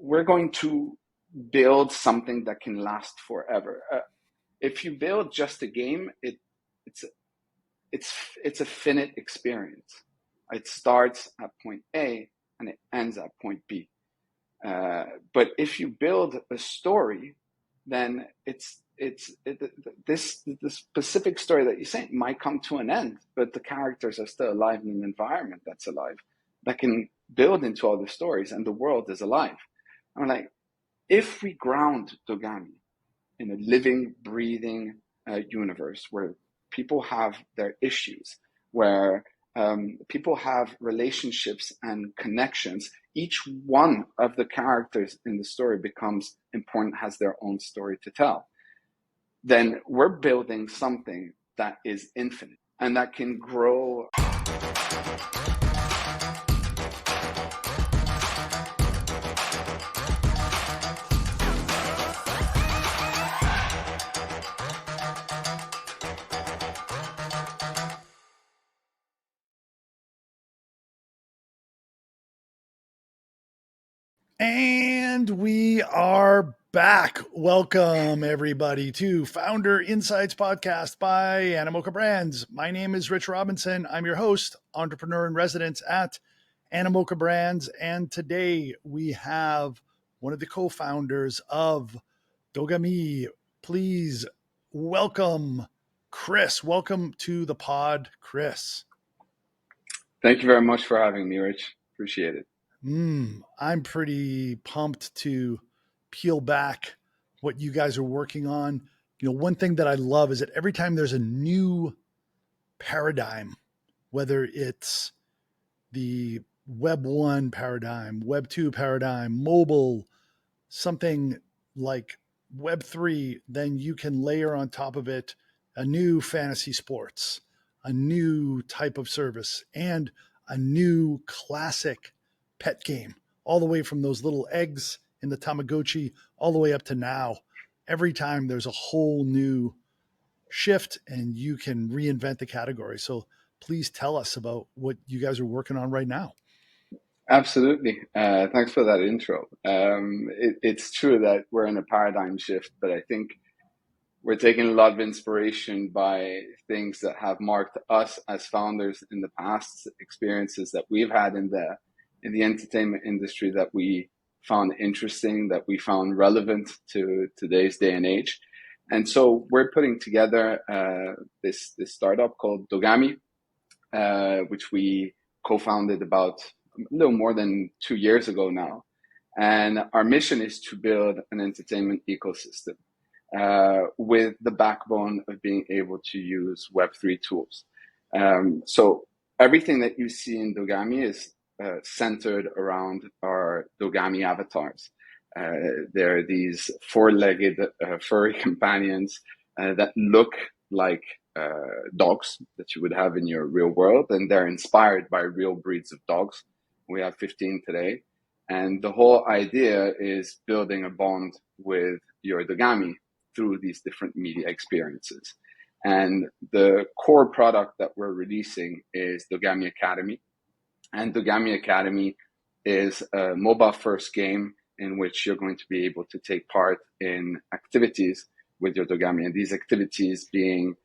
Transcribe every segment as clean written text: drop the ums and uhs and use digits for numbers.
we're going to build something that can last forever. If you build just a game, it's a finite experience. It starts at point A and it ends at point B. But if you build a story, then this specific story that you're saying might come to an end, but the characters are still alive in an environment that's alive, that can build into all the stories, and the world is alive. I'm like, if we ground Dogami in a living, breathing universe where people have their issues, where people have relationships and connections, each one of the characters in the story becomes important, has their own story to tell, then we're building something that is infinite and that can grow. And we are back. Welcome, everybody, to Founder Insights Podcast by Animoca Brands. My name is Rich Robinson. I'm your host, entrepreneur in residence at Animoca Brands. And today we have one of the co-founders of Dogami. Please welcome Chris. Welcome to the pod, Chris. Thank you very much for having me, Rich. Appreciate it. I'm pretty pumped to peel back what you guys are working on. One thing that I love is that every time there's a new paradigm, whether it's the Web 1 paradigm, Web 2 paradigm, mobile, something like Web 3, then you can layer on top of it a new fantasy sports, a new type of service, and a new classic pet game, all the way from those little eggs in the Tamagotchi all the way up to now. Every time there's a whole new shift and you can reinvent the category. So please tell us about what you guys are working on right now. Absolutely. Thanks for that intro. It's true that we're in a paradigm shift, but I think we're taking a lot of inspiration by things that have marked us as founders in the past, experiences that we've had in the entertainment industry that we found interesting, that we found relevant to today's day and age. And so we're putting together this startup called Dogami, which we co-founded about a little more than 2 years ago now. And our mission is to build an entertainment ecosystem with the backbone of being able to use Web3 tools. So everything that you see in Dogami is centered around our Dogami avatars. They're these four-legged furry companions that look like dogs that you would have in your real world, and they're inspired by real breeds of dogs. We have 15 today, and the whole idea is building a bond with your Dogami through these different media experiences. And the core product that we're releasing is Dogami Academy. And Dogami Academy is a mobile-first game in which you're going to be able to take part in activities with your Dogami. And these activities being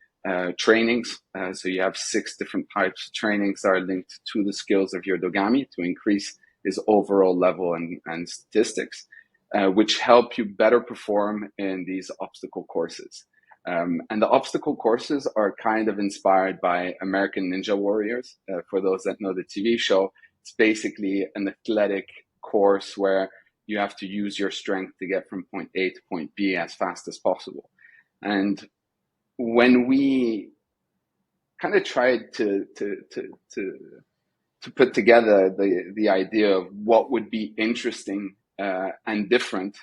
trainings. So you have 6 different types of trainings that are linked to the skills of your Dogami to increase his overall level and statistics, which help you better perform in these obstacle courses. And the obstacle courses are kind of inspired by American Ninja Warriors. For those that know the TV show, it's basically an athletic course where you have to use your strength to get from point A to point B as fast as possible. And when we kind of tried to put together the idea of what would be interesting and different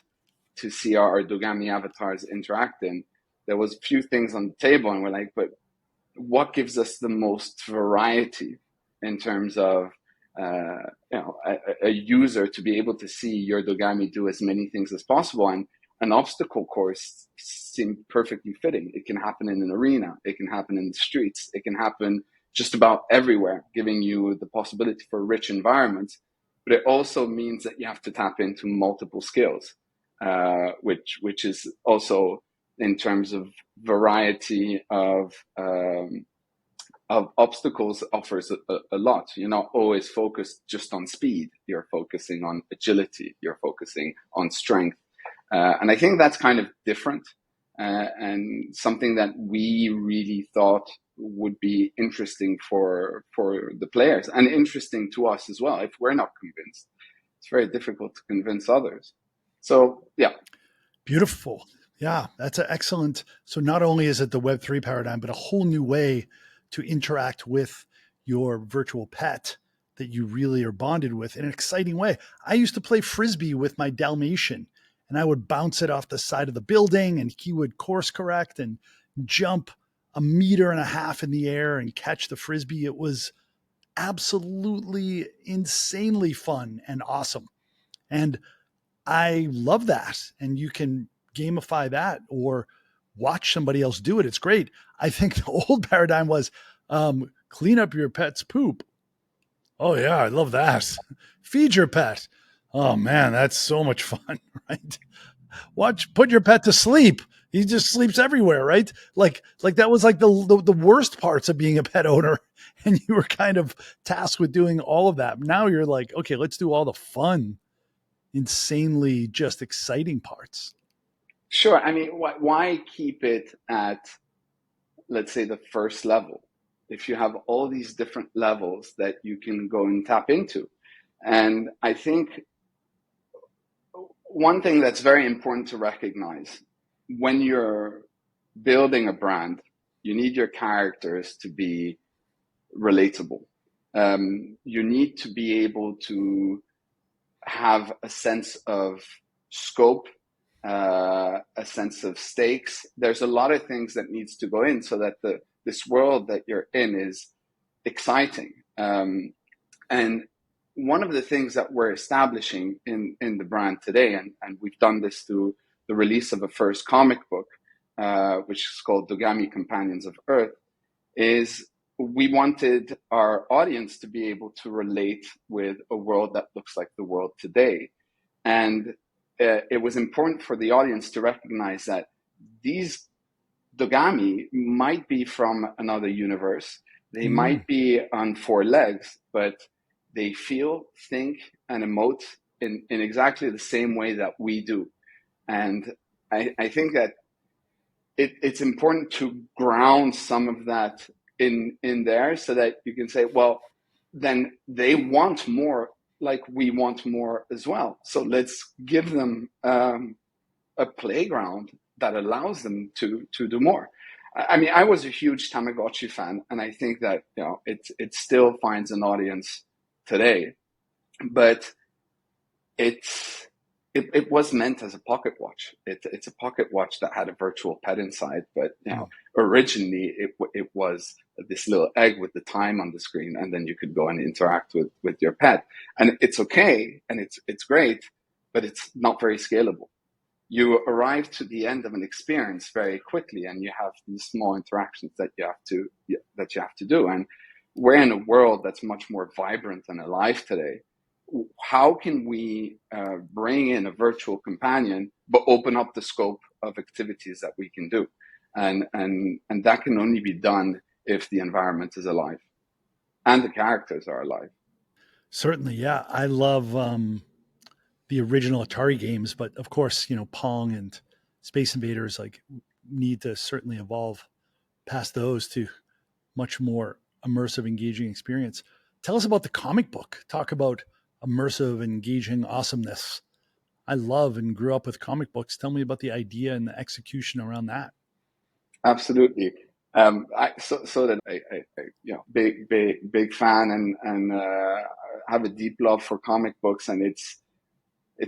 to see our Dogami avatars interact in, there was a few things on the table, and we're like, but what gives us the most variety in terms of a user to be able to see your Dogami do as many things as possible? And an obstacle course seemed perfectly fitting. It can happen in an arena, it can happen in the streets, it can happen just about everywhere, giving you the possibility for rich environments, but it also means that you have to tap into multiple skills, which is also in terms of variety of obstacles offers a lot. You're not always focused just on speed. You're focusing on agility. You're focusing on strength. And I think that's kind of different and something that we really thought would be interesting for the players and interesting to us as well. If we're not convinced, it's very difficult to convince others. So, yeah. Beautiful. Yeah, that's an excellent. So not only is it the Web3 paradigm, but a whole new way to interact with your virtual pet that you really are bonded with in an exciting way. I used to play Frisbee with my Dalmatian, and I would bounce it off the side of the building, and he would course correct and jump 1.5 meters in the air and catch the Frisbee. It was absolutely insanely fun and awesome. And I love that. And you can gamify that or watch somebody else do it. It's great. I think the old paradigm was clean up your pet's poop. Oh, yeah, I love that. Feed your pet. Oh, man, that's so much fun, right? Put your pet to sleep. He just sleeps everywhere, right? Like that was like the worst parts of being a pet owner. And you were kind of tasked with doing all of that. Now you're like, okay, let's do all the fun, insanely just exciting parts. Sure. I mean, why keep it at, let's say, the first level if you have all these different levels that you can go and tap into? And I think one thing that's very important to recognize when you're building a brand, you need your characters to be relatable. You need to be able to have a sense of scope, a sense of stakes. There's a lot of things that needs to go in so that this world that you're in is exciting. And one of the things that we're establishing in the brand today, and we've done this through the release of a first comic book, which is called Dogami Companions of Earth, is we wanted our audience to be able to relate with a world that looks like the world today. And it was important for the audience to recognize that these Dogami might be from another universe. They might be on four legs, but they feel, think, and emote in exactly the same way that we do. And I think that it's important to ground some of that in there so that you can say, well, then they want more like we want more as well. So let's give them a playground that allows them to do more. I mean, I was a huge Tamagotchi fan, and I think that it still finds an audience today, but it was meant as a pocket watch. It's a pocket watch that had a virtual pet inside, but originally it was this little egg with the time on the screen, and then you could go and interact with your pet. And it's okay, and it's great, but it's not very scalable. You arrive to the end of an experience very quickly, and you have these small interactions that you have to do. And we're in a world that's much more vibrant and alive today. How can we bring in a virtual companion, but open up the scope of activities that we can do? And that can only be done if the environment is alive and the characters are alive. Certainly, yeah. I love the original Atari games, but of course, Pong and Space Invaders need to certainly evolve past those to much more immersive, engaging experience. Tell us about the comic book. Talk about immersive, engaging awesomeness. I love and grew up with comic books. Tell me about the idea and the execution around that. Absolutely. Big fan and have a deep love for comic books, and it's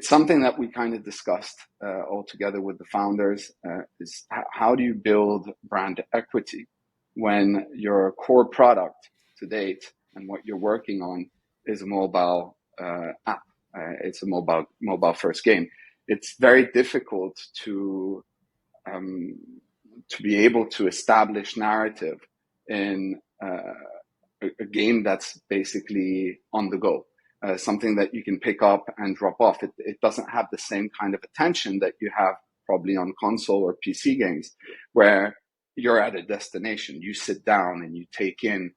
something that we kind of discussed all together with the founders. Is how do you build brand equity when your core product to date and what you're working on is a mobile app? It's a mobile first game. It's very difficult to be able to establish narrative in a game that's basically on the go. something that you can pick up and drop off. It doesn't have the same kind of attention that you have probably on console or PC games, where you're at a destination. You sit down and you take in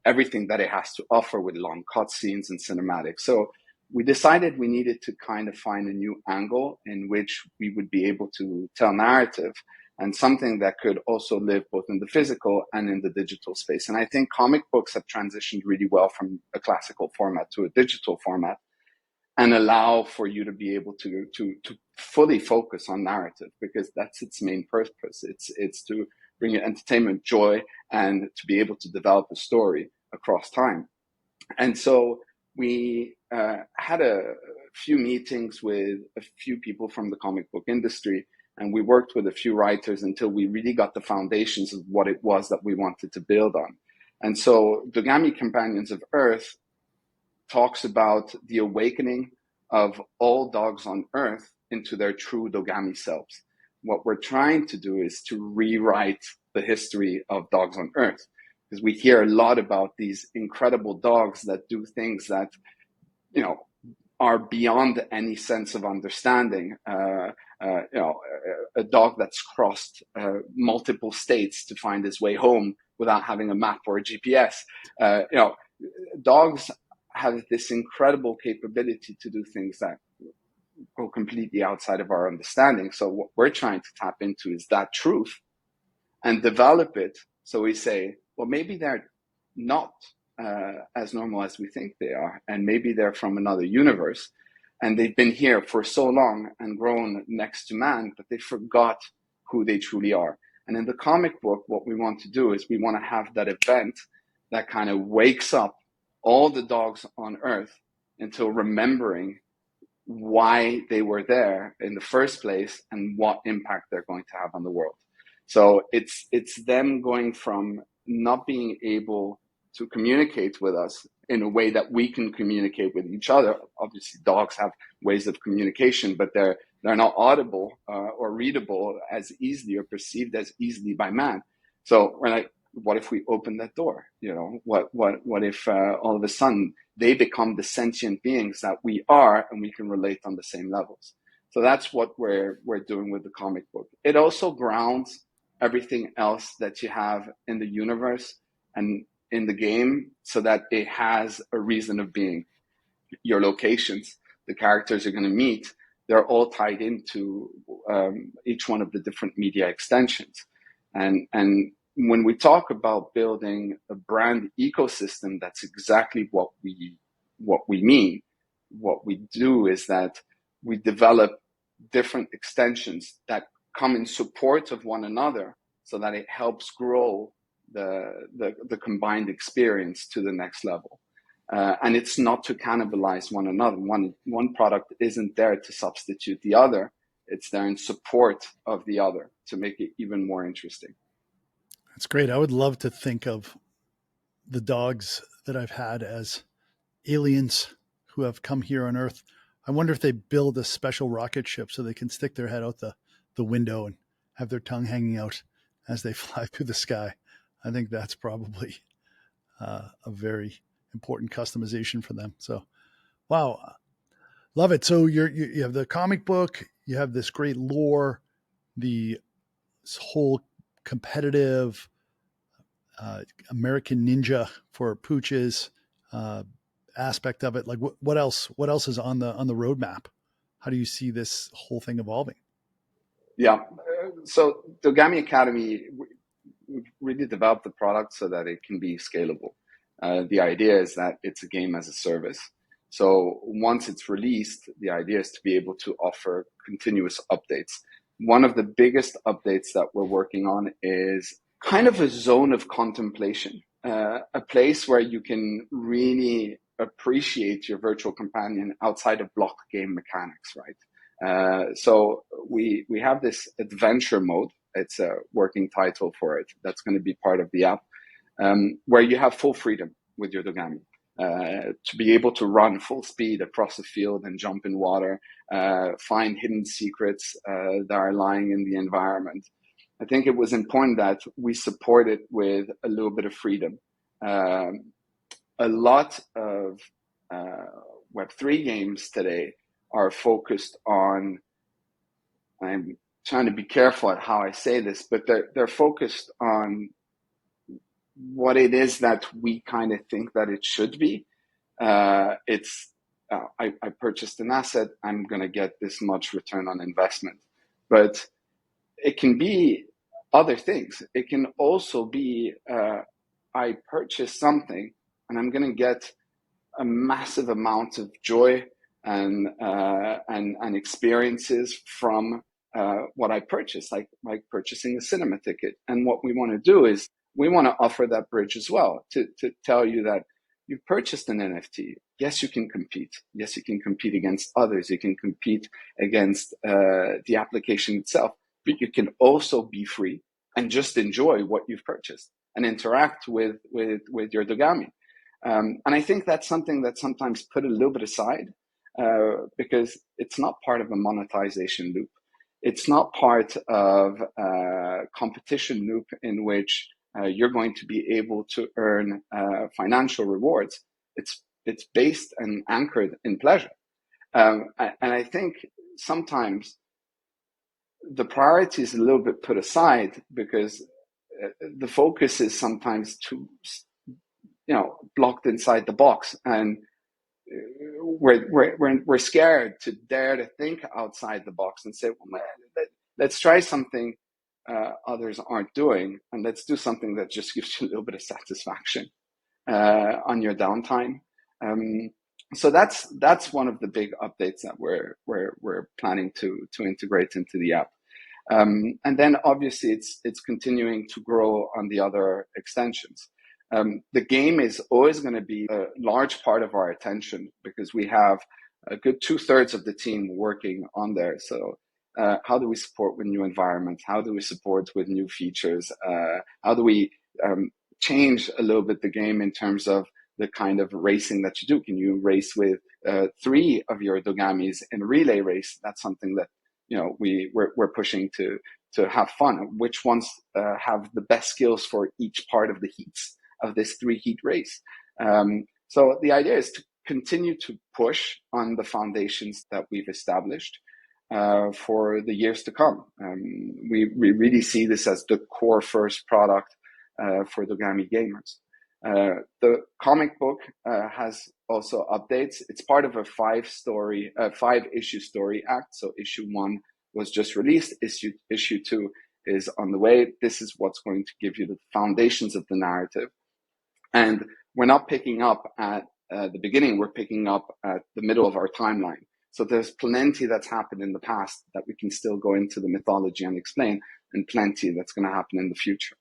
everything that it has to offer with long cutscenes and cinematics. So we decided we needed to kind of find a new angle in which we would be able to tell narrative, and something that could also live both in the physical and in the digital space. And I think comic books have transitioned really well from a classical format to a digital format, and allow for you to be able to fully focus on narrative, because that's its main purpose. It's to bring you entertainment, joy, and to be able to develop a story across time. And so we had a few meetings with a few people from the comic book industry, and we worked with a few writers until we really got the foundations of what it was that we wanted to build on. And so Dogami Companions of Earth talks about the awakening of all dogs on Earth into their true Dogami selves. What we're trying to do is to rewrite the history of dogs on Earth, because we hear a lot about these incredible dogs that do things that, you know, are beyond any sense of understanding. A dog that's crossed multiple states to find his way home without having a map or a GPS. Dogs have this incredible capability to do things that go completely outside of our understanding. So what we're trying to tap into is that truth and develop it. So we say, well, maybe they're not as normal as we think they are, and maybe they're from another universe, and they've been here for so long and grown next to man, but they forgot who they truly are. And in the comic book, what we want to do is we want to have that event that kind of wakes up all the dogs on Earth into remembering why they were there in the first place and what impact they're going to have on the world. So it's them going from not being able to communicate with us in a way that we can communicate with each other. Obviously, dogs have ways of communication, but they're not audible or readable as easily or perceived as easily by man. So we're like, what if we open that door? What if all of a sudden they become the sentient beings that we are, and we can relate on the same levels? So that's what we're doing with the comic book. It also grounds everything else that you have in the universe and in the game, so that it has a reason of being. Your locations, the characters you're going to meet, they're all tied into each one of the different media extensions. And when we talk about building a brand ecosystem, that's exactly what we mean. What we do is that we develop different extensions that come in support of one another, so that it helps grow the combined experience to the next level. And it's not to cannibalize one another. One product isn't there to substitute the other. It's there in support of the other to make it even more interesting. That's great. I would love to think of the dogs that I've had as aliens who have come here on Earth. I wonder if they build a special rocket ship so they can stick their head out the window and have their tongue hanging out as they fly through the sky. I think that's probably a very important customization for them. So, wow, love it. So you have the comic book, you have this great lore, this whole competitive American Ninja for pooches aspect of it. Like what else is on the roadmap? How do you see this whole thing evolving? Yeah. So Dogami Academy, we've really developed the product so that it can be scalable. The idea is that it's a game as a service. So once it's released, the idea is to be able to offer continuous updates. One of the biggest updates that we're working on is kind of a zone of contemplation, a place where you can really appreciate your virtual companion outside of block game mechanics, right? So we have this adventure mode. It's a working title for it. That's going to be part of the app, where you have full freedom with your Dogami. To be able to run full speed across the field and jump in water, find hidden secrets that are lying in the environment. I think it was important that we support it with a little bit of freedom. A lot of Web3 games today are focused on, I'm trying to be careful at how I say this, but they're focused on what it is that we kind of think that it should be. I purchased an asset, I'm going to get this much return on investment. But it can be other things. It can also be I purchased something and I'm going to get a massive amount of joy and experiences from what I purchased, like purchasing a cinema ticket. And what we want to do is we want to offer that bridge as well to tell you that you've purchased an NFT. Yes, you can compete. Yes, you can compete against others. You can compete against the application itself, but you can also be free and just enjoy what you've purchased and interact with your Dogami. And I think that's something that's sometimes put a little bit aside because it's not part of a monetization loop. It's not part of a competition loop in which you're going to be able to earn financial rewards. It's based and anchored in pleasure. And I think sometimes the priority is a little bit put aside because the focus is sometimes too, blocked inside the box, and we're scared to dare to think outside the box and say, well, man, let's try something others aren't doing, and let's do something that just gives you a little bit of satisfaction on your downtime. So that's one of the big updates that we're planning to integrate into the app. And then obviously it's continuing to grow on the other extensions. The game is always going to be a large part of our attention because we have a good 2/3 of the team working on there. So how do we support with new environments? How do we support with new features? How do we change a little bit the game in terms of the kind of racing that you do? Can you race with 3 of your Dogamis in a relay race? That's something that we're pushing to have fun. Which ones have the best skills for each part of the heats of this 3-heat race? So the idea is to continue to push on the foundations that we've established for the years to come. We really see this as the core first product for Dogami gamers. The comic book has also updates. It's part of a 5-issue story act. So issue 1 was just released. Issue 2 is on the way. This is what's going to give you the foundations of the narrative. And we're not picking up at the beginning. We're picking up at the middle of our timeline. So there's plenty that's happened in the past that we can still go into the mythology and explain, and plenty that's going to happen in the future.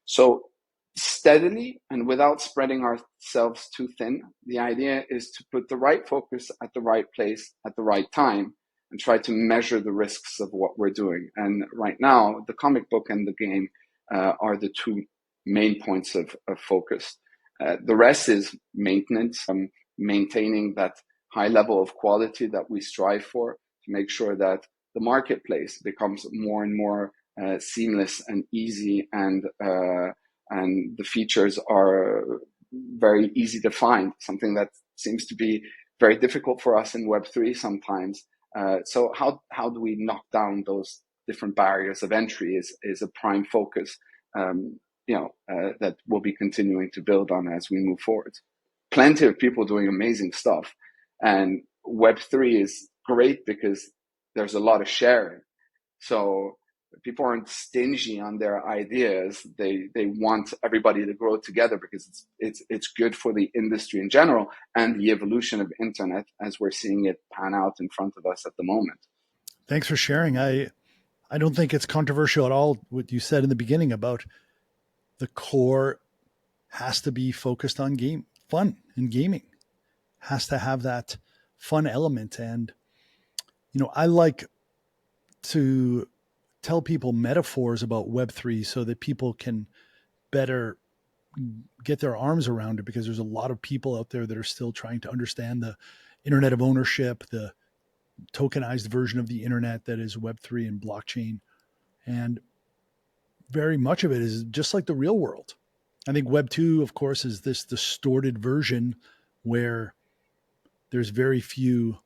So steadily and without spreading ourselves too thin, the idea is to put the right focus at the right place at the right time and try to measure the risks of what we're doing. And right now, the comic book and the game are the 2 main points of focus. The rest is maintenance, maintaining that high level of quality that we strive for to make sure that the marketplace becomes more and more seamless and easy, and the features are very easy to find, something that seems to be very difficult for us in Web3 sometimes. So how do we knock down those different barriers of entry is a prime focus that we'll be continuing to build on as we move forward. Plenty of people doing amazing stuff, and Web3 is great because there's a lot of sharing. So people aren't stingy on their ideas. They want everybody to grow together because it's good for the industry in general and the evolution of internet as we're seeing it pan out in front of us at the moment. Thanks for sharing. I don't think it's controversial at all what you said in the beginning about the core has to be focused on fun and gaming. Has to have that fun element. And, I like to tell people metaphors about Web3 so that people can better get their arms around it, because there's a lot of people out there that are still trying to understand the internet of ownership, the tokenized version of the internet that is Web3 and blockchain. And very much of it is just like the real world. I think Web 2, of course, is this distorted version where there's very few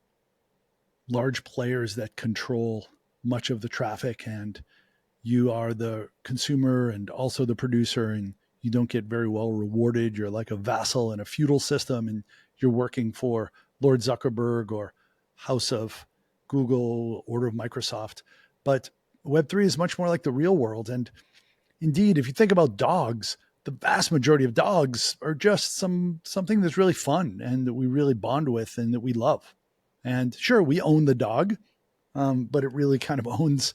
large players that control much of the traffic, and you are the consumer and also the producer, and you don't get very well rewarded. You're like a vassal in a feudal system, and you're working for Lord Zuckerberg or House of Google, Order of Microsoft. But Web3 is much more like the real world. And indeed, if you think about dogs, the vast majority of dogs are just something that's really fun and that we really bond with and that we love. And sure, we own the dog, but it really kind of owns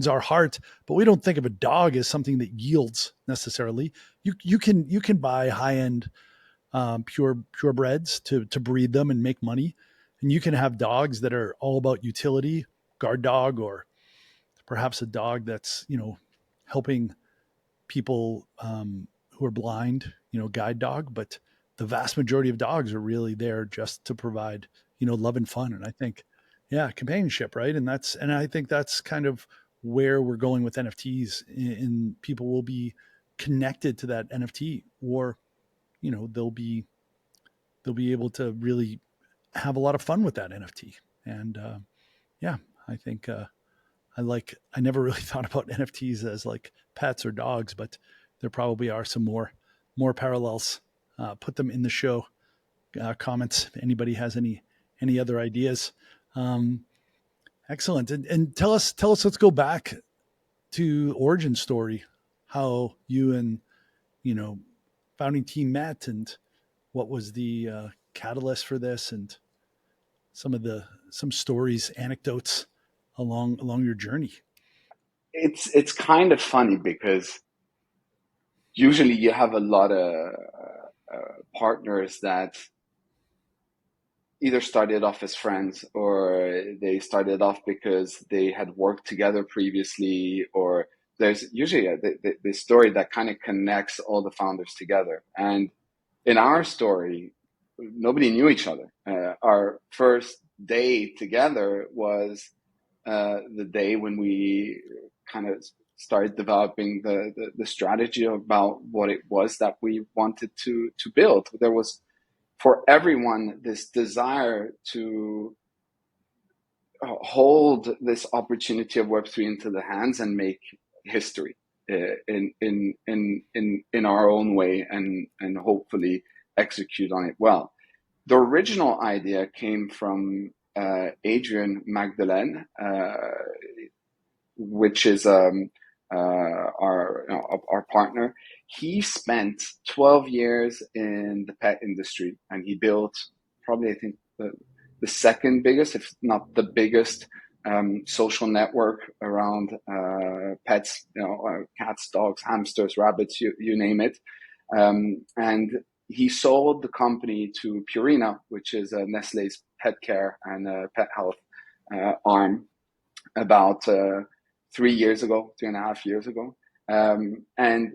our heart. But we don't think of a dog as something that yields necessarily. You can buy high end purebreds to breed them and make money, and you can have dogs that are all about utility, guard dog, or perhaps a dog that's helping people who are blind, guide dog. But the vast majority of dogs are really there just to provide, love and fun. And I think, yeah, companionship, right? And I think that's kind of where we're going with NFTs. In people will be connected to that NFT, or they'll be able to really have a lot of fun with that NFT. And yeah, I think I never really thought about NFTs as like pets or dogs, but there probably are some more parallels. Put them in the show comments if anybody has any other ideas. Um, Excellent. And tell us. Let's go back to origin story, how you and founding team met, and what was the catalyst for this, and some stories, anecdotes along your journey. It's kind of funny because usually you have a lot of partners that either started off as friends, or they started off because they had worked together previously, or there's usually the story that kind of connects all the founders together. And in our story, nobody knew each other. Our first day together was the day when we kind of started developing the strategy about what it was that we wanted to build. There was, for everyone, this desire to hold this opportunity of Web3 into the hands and make history in our own way, and hopefully execute on it well. The original idea came from Adrian Magdalene, which is our partner. He spent 12 years in the pet industry, and he built probably, I think, the second biggest, if not the biggest, social network around pets, cats, dogs, hamsters, rabbits, you name it. And he sold the company to Purina, which is Nestle's pet care and pet health arm, about 3.5 years ago. And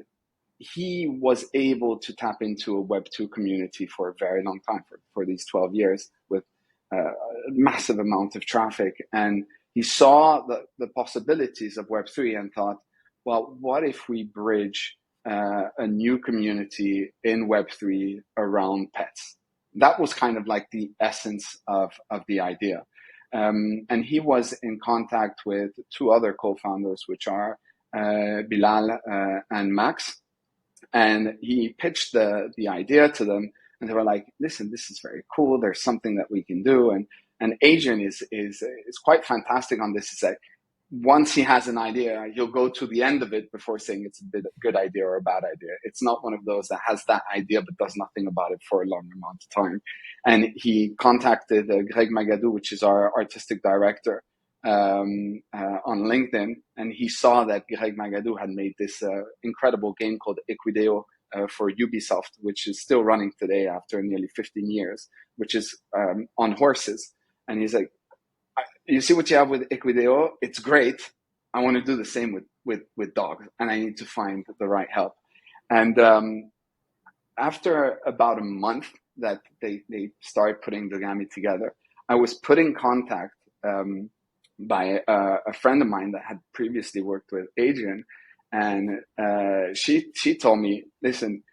he was able to tap into a Web2 community for a very long time, for these 12 years, with a massive amount of traffic. And he saw the possibilities of Web3 and thought, well, what if we bridge a new community in Web3 around pets? That was kind of like the essence of the idea. And he was in contact with two other co-founders, which are Bilal and Max. And he pitched the idea to them, and they were like, listen, this is very cool. There's something that we can do. And Adrian is quite fantastic on this. It's like, once he has an idea, he'll go to the end of it before saying it's a good idea or a bad idea. It's not one of those that has that idea but does nothing about it for a long amount of time. And he contacted Greg Magadou, which is our artistic director, on LinkedIn, and he saw that Greg Magadou had made this incredible game called Equideo for Ubisoft, which is still running today after nearly 15 years, which is on horses. And he's like, you see what you have with Equideo? It's great. I want to do the same with dogs, and I need to find the right help. And after about a month that they started putting Dogami together, I was put in contact by a friend of mine that had previously worked with Adrian, and she told me, listen,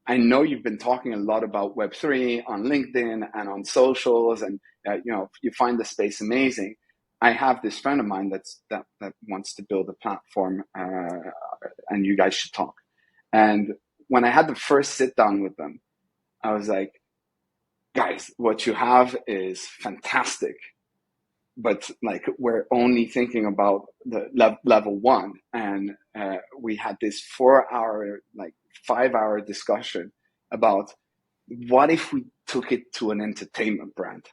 I know you've been talking a lot about Web3 on LinkedIn and on socials, and you find the space amazing. I have this friend of mine that wants to build a platform, and you guys should talk. And when I had the first sit down with them, I was like, guys, what you have is fantastic, but like we're only thinking about the level one. And we had this 4-hour, like 5-hour discussion about what if we took it to an entertainment brand.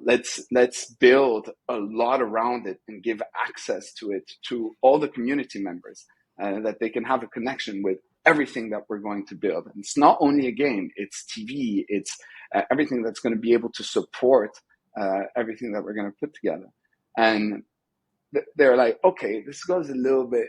Let's build a lot around it and give access to it to all the community members, that they can have a connection with everything that we're going to build. And it's not only a game, it's TV, it's everything that's going to be able to support everything that we're going to put together. And they're like, okay, this goes a little bit,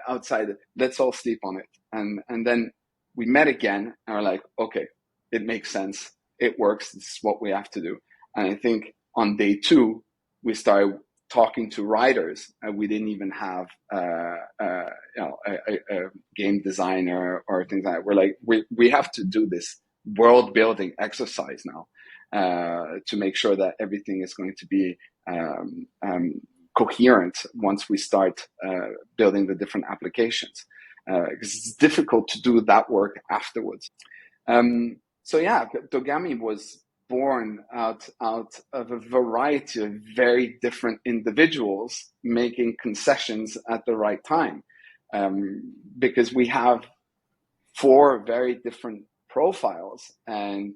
outside it. Let's all sleep on it. And then we met again and we're like, okay, it makes sense. It works. This is what we have to do. And I think on day 2, we started talking to writers, and we didn't even have a game designer or things like that. We're like, we have to do this world building exercise now, to make sure that everything is going to be coherent once we start building the different applications, because it's difficult to do that work afterwards. So yeah, Dogami was born out of a variety of very different individuals making concessions at the right time, because we have 4 very different profiles, and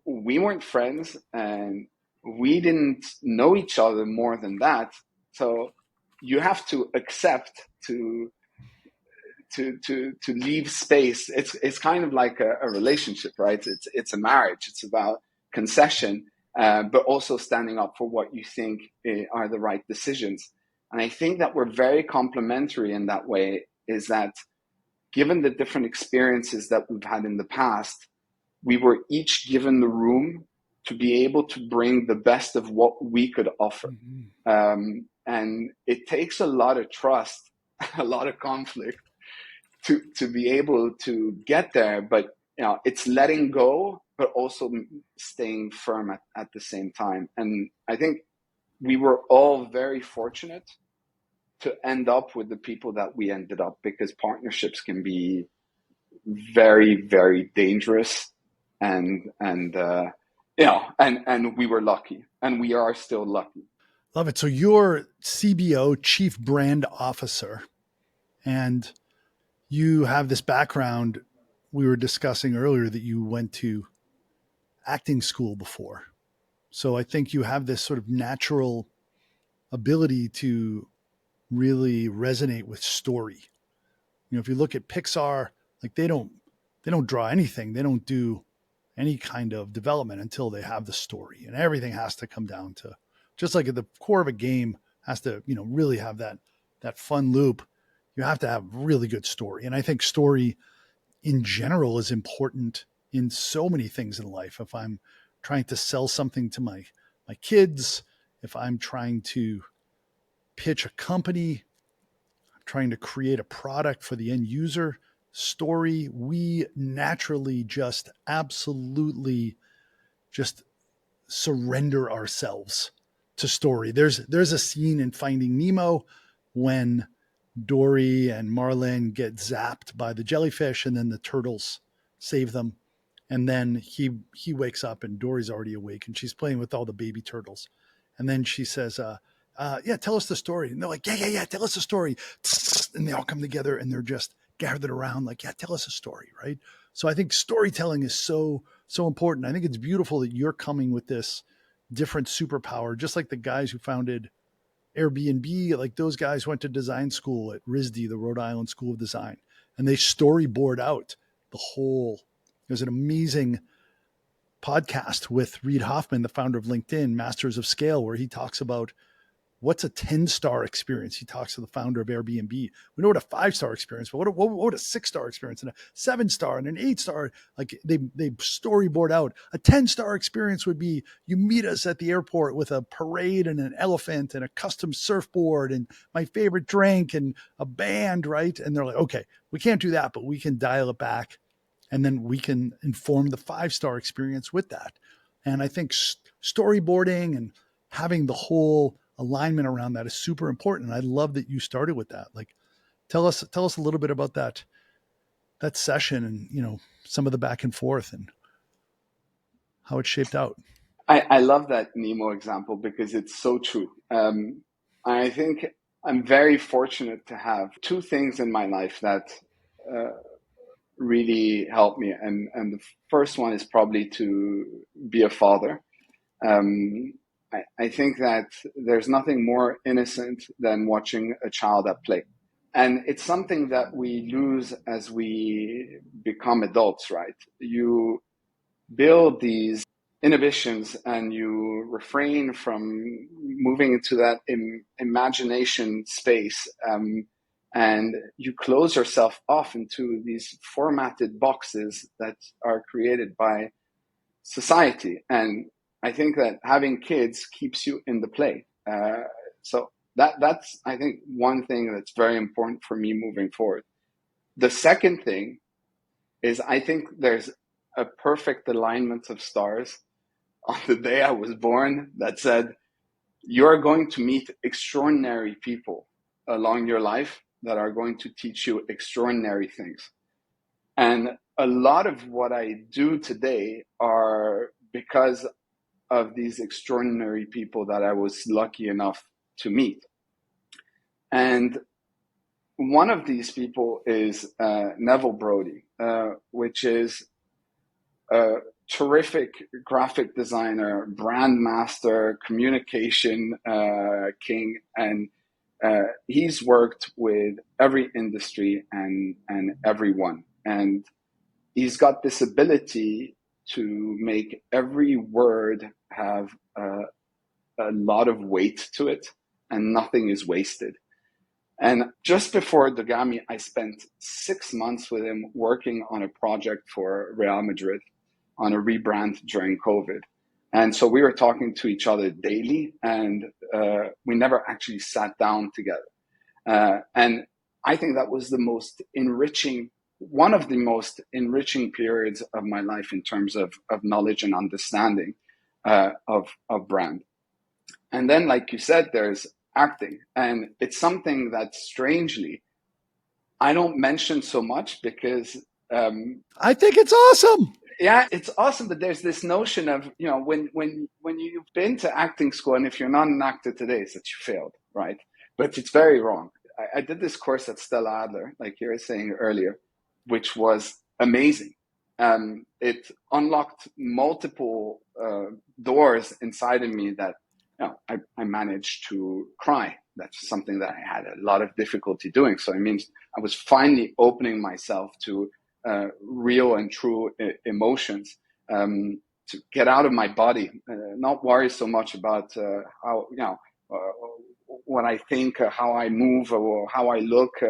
we weren't friends, and we didn't know each other more than that. So you have to accept to leave space. It's kind of like a relationship, right? It's a marriage. It's about concession, but also standing up for what you think are the right decisions. And I think that we're very complementary in that way, is that given the different experiences that we've had in the past, we were each given the room to be able to bring the best of what we could offer. Mm-hmm. And it takes a lot of trust, a lot of conflict to be able to get there. But it's letting go, but also staying firm at the same time. And I think we were all very fortunate to end up with the people that we ended up, because partnerships can be very, very dangerous. And we were lucky, and we are still lucky. Love it. So you're CBO, Chief Brand Officer, and you have this background. We were discussing earlier that you went to acting school before. So I think you have this sort of natural ability to really resonate with story. If you look at Pixar, like they don't draw anything. They don't do any kind of development until they have the story, and everything has to come down to, just like at the core of a game has to, really have that fun loop. You have to have really good story. And I think story in general is important in so many things in life. If I'm trying to sell something to my kids, if I'm trying to pitch a company, I'm trying to create a product for the end user, story, we naturally just absolutely just surrender ourselves to story. There's a scene in Finding Nemo when Dory and Marlin get zapped by the jellyfish, and then the turtles save them. And then he wakes up and Dory's already awake, and she's playing with all the baby turtles. And then she says, yeah, tell us the story. And they're like, yeah, tell us the story. And they all come together and they're just gathered around like, yeah, tell us a story, right? So I think storytelling is so important. I think it's beautiful that you're coming with this different superpower, just like the guys who founded Airbnb, like those guys went to design school at RISD, the Rhode Island School of Design, and they storyboard out the whole. There's an amazing podcast with Reid Hoffman, the founder of LinkedIn, Masters of Scale, where he talks about what's a 10-star experience. He talks to the founder of Airbnb. We know what a 5-star experience, but what a 6-star experience and a 7-star and an 8-star. Like they storyboard out. A 10-star experience would be you meet us at the airport with a parade and an elephant and a custom surfboard and my favorite drink and a band, right? And they're like, okay, we can't do that, but we can dial it back and then we can inform the 5-star experience with that. And I think storyboarding and having the whole alignment around that is super important. And I love that you started with that. Like, tell us a little bit about that session, and some of the back and forth and how it shaped out. I love that Nemo example because it's so true. I think I'm very fortunate to have two things in my life that really helped me. And the first one is probably to be a father. I think that there's nothing more innocent than watching a child at play. And it's something that we lose as we become adults, right? You build these inhibitions and you refrain from moving into that imagination space, and you close yourself off into these formatted boxes that are created by society. And I think that having kids keeps you in the play. So that's, I think, one thing that's very important for me moving forward. The second thing is I think there's a perfect alignment of stars on the day I was born that said, you're going to meet extraordinary people along your life that are going to teach you extraordinary things. And a lot of what I do today are because of these extraordinary people that I was lucky enough to meet. And one of these people is Neville Brody, which is a terrific graphic designer, brand master, communication king, and he's worked with every industry and everyone. And he's got this ability to make every word have a lot of weight to it, and nothing is wasted. And just before Dogami, I spent 6 months with him working on a project for Real Madrid on a rebrand during COVID. And so we were talking to each other daily, and we never actually sat down together. And I think that was the most enriching, one of the most enriching periods of my life in terms of knowledge and understanding of brand. And then, like you said, there's acting. And it's something that strangely I don't mention so much because I think it's awesome. Yeah, it's awesome. But there's this notion of, when you've been to acting school, and if you're not an actor today, it's that you failed, right? But it's very wrong. I did this course at Stella Adler, like you were saying earlier, which was amazing. It unlocked multiple doors inside of me that I managed to cry. That's something that I had a lot of difficulty doing. So it means I was finally opening myself to real and true emotions, to get out of my body, not worry so much about how, what I think, how I move, or how I look,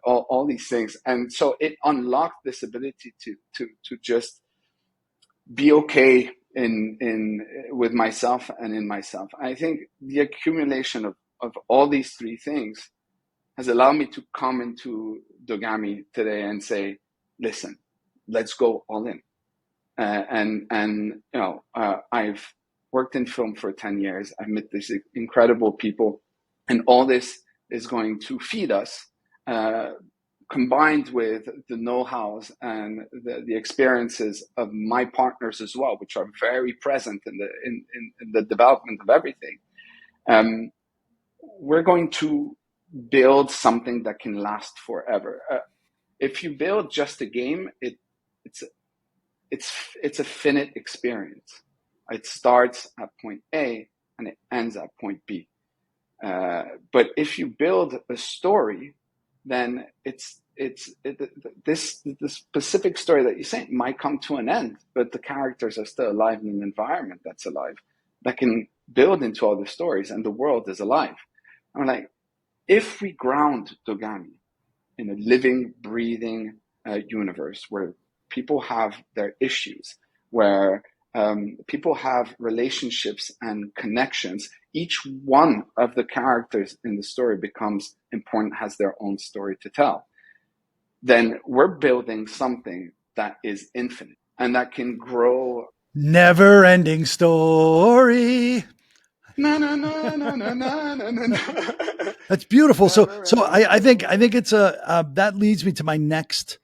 all these things. And so it unlocked this ability to just be okay with myself and in myself. I think the accumulation of all these three things has allowed me to come into Dogami today and say, listen, let's go all in. I've worked in film for 10 years. I've met these incredible people, and all this is going to feed us, combined with the know-hows and the experiences of my partners as well, which are very present in the development of everything. We're going to build something that can last forever. If you build just a game, it's a finite experience. It starts at point A and it ends at point B. But if you build a story, then this specific story that you say might come to an end, but the characters are still alive in an environment that's alive, that can build into other stories, and the world is alive. I'm like, if we ground Dogami in a living, breathing universe where people have their issues, where people have relationships and connections, each one of the characters in the story becomes important, has their own story to tell, then we're building something that is infinite and that can grow. Never ending story. Na, na, na, na, na, na, na, na. That's beautiful. So Never so ending I think story. it's that leads me to my next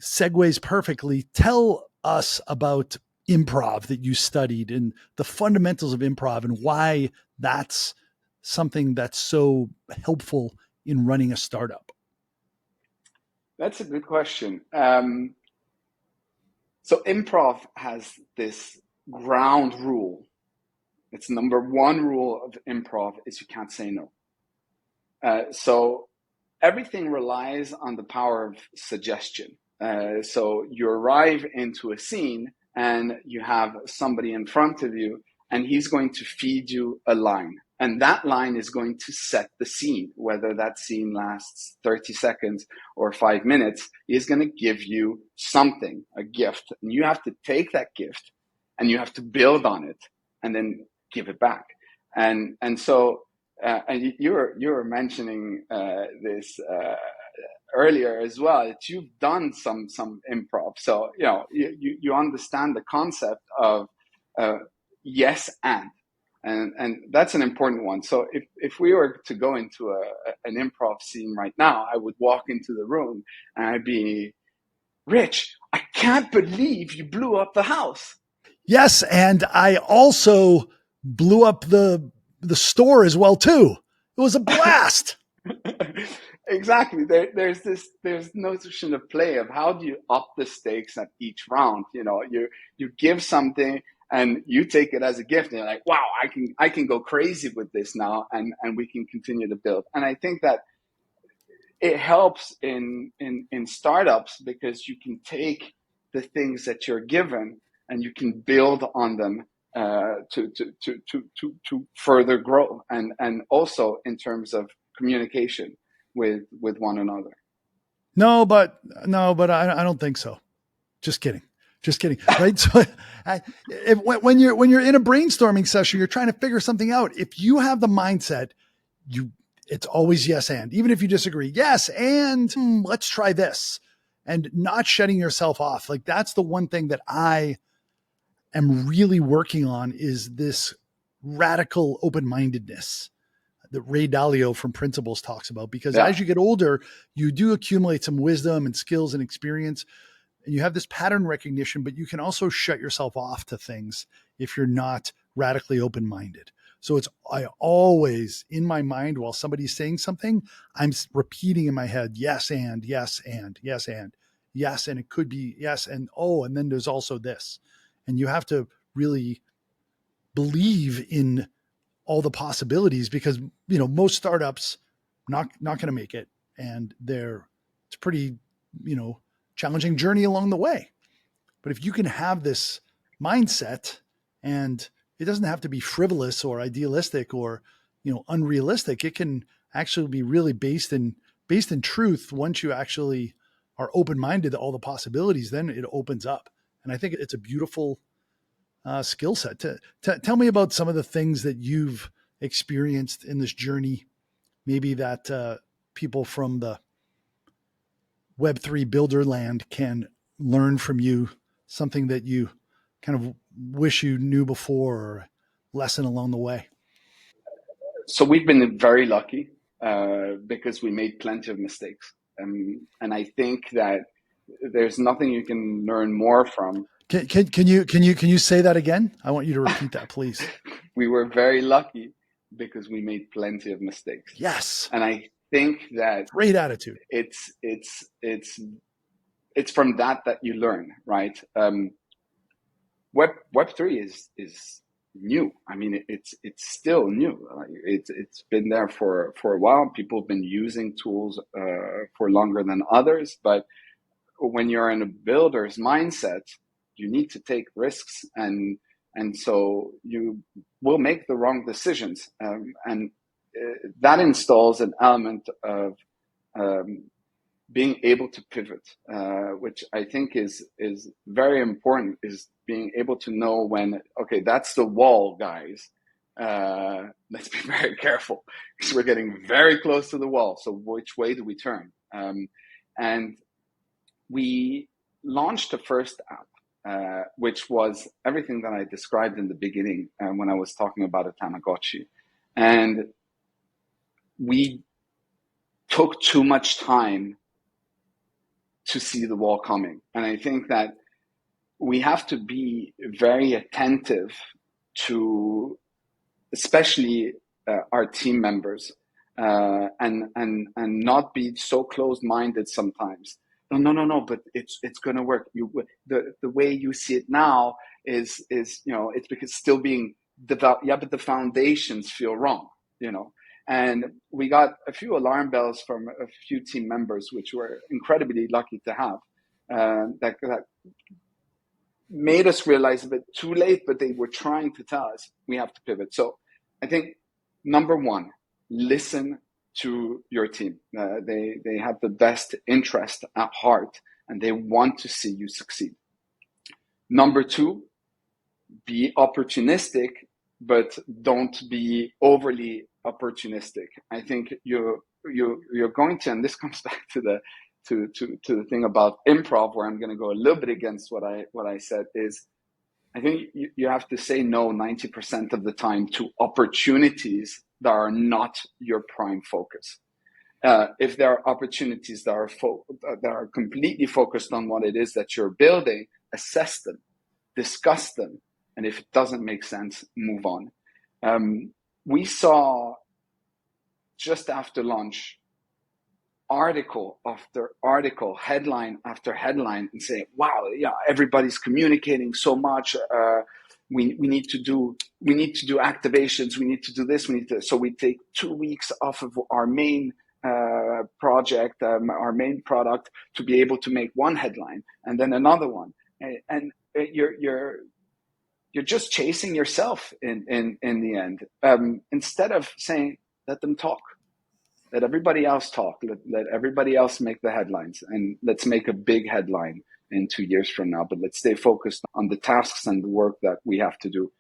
segues perfectly. Tell us about improv that you studied and the fundamentals of improv and why that's something that's so helpful in running a startup. That's a good question. So improv has this ground rule. It's number one rule of improv is you can't say no. So everything relies on the power of suggestion. So you arrive into a scene and you have somebody in front of you, and he's going to feed you a line. And that line is going to set the scene, whether that scene lasts 30 seconds or 5 minutes. He's going to give you something, a gift. And you have to take that gift and you have to build on it and then give it back. And so and you were mentioning this earlier as well. That you've done some improv, so you understand the concept of yes and that's an important one. So if we were to go into an improv scene right now, I would walk into the room and I'd be, Rich, I can't believe you blew up the house. Yes, and I also blew up the store as well too. It was a blast. Exactly. There's notion of play of how do you up the stakes at each round. You give something and you take it as a gift and you're like, wow, I can go crazy with this now, and we can continue to build. And I think that it helps in startups because you can take the things that you're given and you can build on them to further grow, and also in terms of communication with one another. No, but I don't think so. Just kidding. Just kidding. Right. So when you're in a brainstorming session, you're trying to figure something out. If you have the mindset, you it's always yes and. Even if you disagree, yes and let's try this, and not shutting yourself off. Like that's the one thing that I am really working on is this radical open-mindedness that Ray Dalio from Principles talks about. Because Yeah. as you get older, you do accumulate some wisdom and skills and experience, and you have this pattern recognition, but you can also shut yourself off to things if you're not radically open-minded. So I always in my mind while somebody's saying something, I'm repeating in my head, yes, and yes, and yes, and yes. And it could be yes. And, oh, and then there's also this, and you have to really believe in all the possibilities because, most startups not going to make it. And it's pretty, you know, challenging journey along the way. But if you can have this mindset, and it doesn't have to be frivolous or idealistic or, unrealistic, it can actually be really based in truth. Once you actually are open-minded to all the possibilities, then it opens up. And I think it's a beautiful skill set. Tell me about some of the things that you've experienced in this journey, maybe that people from the Web3 builder land can learn from you, something that you kind of wish you knew before or lesson along the way. So we've been very lucky because we made plenty of mistakes, and I think that there's nothing you can learn more from. Can you say that again? I want you to repeat that, please. We were very lucky because we made plenty of mistakes, Yes. and I think that Great attitude. it's from that you learn, right? Web3 is new. I mean, it's still new. It's been there for a while. People have been using tools for longer than others, but when you're in a builder's mindset, you need to take risks, and so you will make the wrong decisions, and that installs an element of um, being able to pivot, which I think is very important. Is being able to know when, okay, that's the wall, guys. Let's be very careful because we're getting very close to the wall. So which way do we turn? And we launched the first app, which was everything that I described in the beginning when I was talking about a Tamagotchi. And we took too much time to see the wall coming. And I think that we have to be very attentive to, especially our team members, and not be so closed-minded sometimes. No, but it's going to work. The way you see it now is it's because it's still being developed. Yeah, but the foundations feel wrong, And we got a few alarm bells from a few team members, which we're incredibly lucky to have. That made us realize a bit too late, but they were trying to tell us we have to pivot. So I think number one, listen to your team. They have the best interest at heart, and they want to see you succeed. Number two, be opportunistic, but don't be overly opportunistic. I think you're going to, and this comes back to the thing about improv, where I'm going to go a little bit against what I said, is I think you have to say no 90% of the time to opportunities that are not your prime focus. If there are opportunities that are completely focused on what it is that you're building, assess them, discuss them, and if it doesn't make sense, move on. We saw just after launch article after article, headline after headline, and say, wow, yeah, everybody's communicating so much. We need to do activations. We need to do this. So we take 2 weeks off of our main project, our main product, to be able to make one headline and then another one. And you're just chasing yourself in the end. Instead of saying, let them talk. Let everybody else talk. Let everybody else make the headlines, and let's make a big headline in 2 years from now. But let's stay focused on the tasks and the work that we have to do.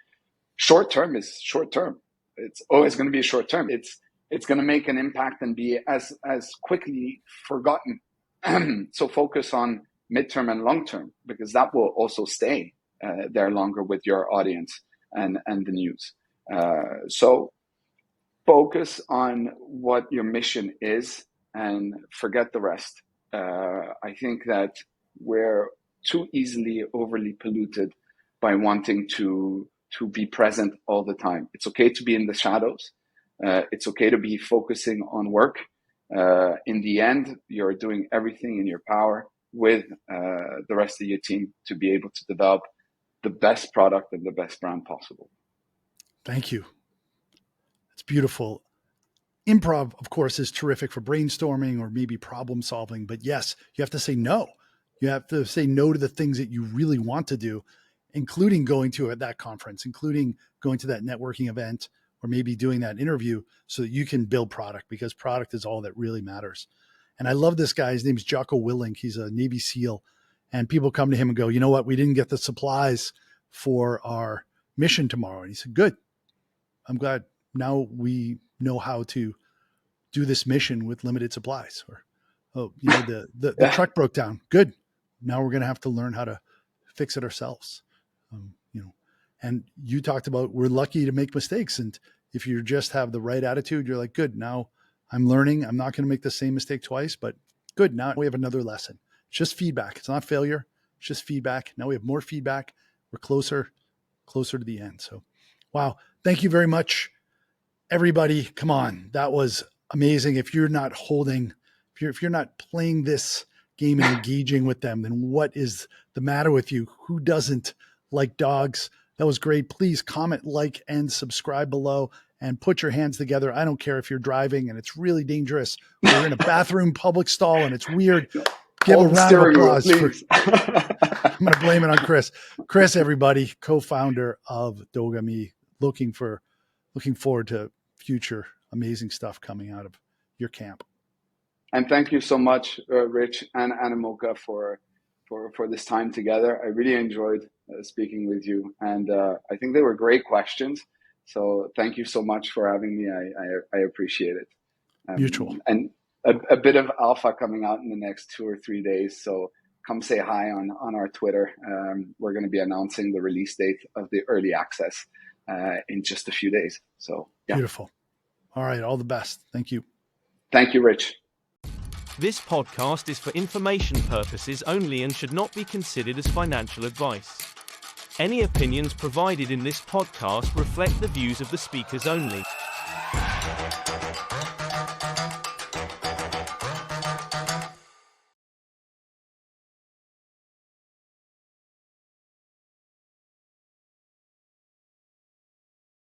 Short term is short term. It's always going to be short term. It's going to make an impact and be as quickly forgotten. So focus on midterm and long term, because that will also stay there longer with your audience and the news. So focus on what your mission is and forget the rest. I think that we're too easily overly polluted by wanting to be present all the time. It's okay to be in the shadows. It's okay to be focusing on work. In the end, you're doing everything in your power with the rest of your team to be able to develop the best product and the best brand possible. Thank you. It's beautiful. Improv, of course, is terrific for brainstorming or maybe problem solving. But yes, you have to say no. You have to say no to the things that you really want to do, including going to that conference, including going to that networking event, or maybe doing that interview so that you can build product, because product is all that really matters. And I love this guy. His name is Jocko Willink. He's a Navy SEAL. And people come to him and go, you know what? We didn't get the supplies for our mission tomorrow. And he said, good. I'm glad. Now we know how to do this mission with limited supplies. Or, the truck broke down. Good. Now we're going to have to learn how to fix it ourselves. And you talked about, we're lucky to make mistakes. And if you just have the right attitude, you're like, good, now I'm learning. I'm not going to make the same mistake twice, but good. Now we have another lesson. It's just feedback. It's not failure. It's just feedback. Now we have more feedback. We're closer to the end. So, wow. Thank you very much, everybody. Come on. That was amazing. If you're not if you're not playing this game and engaging with them, then what is the matter with you? Who doesn't like dogs? That was great. Please comment, like, and subscribe below, and put your hands together. I don't care if you're driving and it's really dangerous, or you're in a bathroom public stall and it's weird. Give a round of applause. I'm going to blame it on Chris. Chris, everybody, co-founder of Dogami, looking forward to future amazing stuff coming out of your camp. And thank you so much, Rich and Animoca, for this time together. I really enjoyed speaking with you, and I think they were great questions. So thank you so much for having me. I appreciate it. Mutual. And a bit of alpha coming out in the next 2 or 3 days. So come say hi on our Twitter. We're going to be announcing the release date of the early access in just a few days. So yeah. Beautiful. All right. All the best. Thank you. Thank you, Rich. This podcast is for information purposes only and should not be considered as financial advice. Any opinions provided in this podcast reflect the views of the speakers only.